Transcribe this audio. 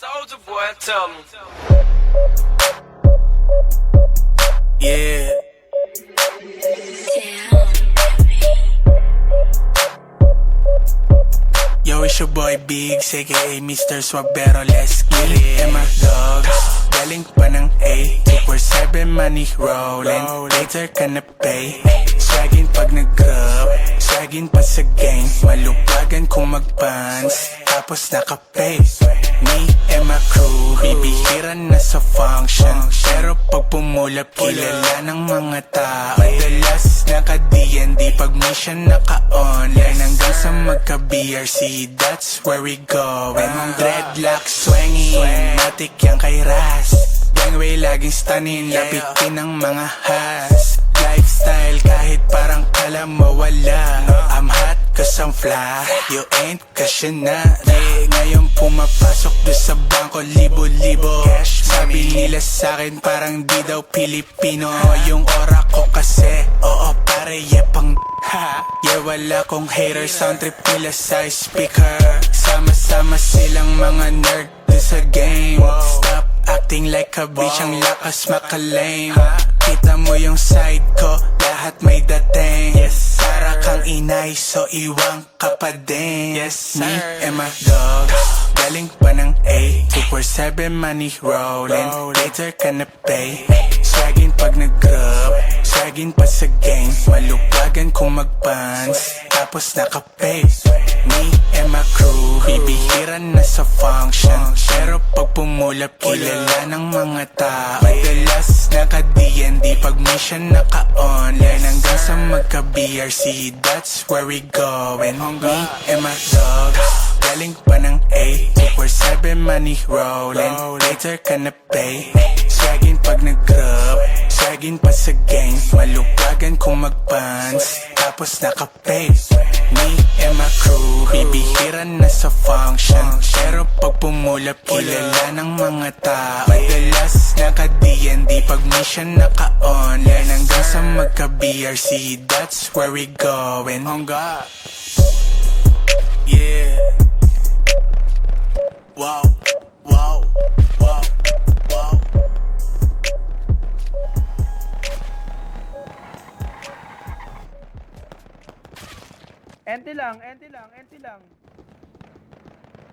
Soldier boy, tell him. Yeah. Yo, it's your boy Biggs, aka Mr. Swabero, let's get it. And my dogs, galing pa ng A 247 money rollin', later ka na pay. Swaggin pag nag-grab, swaggin pa sa game. Malubagan kung mag-pants, tapos naka-pay. Me and my crew, bibihira na sa function. Pero pag pumulap, kilala ng mga tao. Madalas naka-DND, pag mission naka-online. Hanggang sa magka-BRC, that's where we go. Mga dreadlocks swinging, matik yang kay Ras. Gangway laging stunning, lapitin ng mga has. Lifestyle kahit parang kala mo wala. I'm hot cause I'm fly, you ain't kasya na. Ngayon pumapasok doon sa bangko, libo-libo. Sabi nila sa'kin parang di daw Pilipino. Yung aura ko kasi, oo pare yepang ha. Yeah, wala kong hater, sound trip nila sa speaker. Sama-sama silang mga nerd doon sa game. Stop acting like a bitch, ang lakas makalame. Kita mo yung side ko, lahat may dating. Para kang inay, so iwang ka pa din. Me and my dogs, galing pa ng A 247 money rollin', later ka na pay. Swaggin pag nag-grab, swaggin pa sa game. Malubagan kung mag-pants, tapos naka-pay. Me and my crew, bibihira na sa function. Pero pag pumulap, kilala ng mga tao. Madalas naka-DND, pag mission naka-online. Hanggang sa magka-BRC, that's where we going. Me and my dogs, galing pa ng A 247 money rollin', later ka na pay. Swaggin pag nag-grab, swaggin pa sa game. Malubagan kung mag-pants, tapos naka-pay. Me and my crew, bibihira na sa function. Pero pag pumulap, kilala ng mga tao. Madalas naka-DND, pag mission naka-online. Hanggang sa magka-BRC, that's where we going. Yeah. Wow, wow, wow, wow. Ente lang.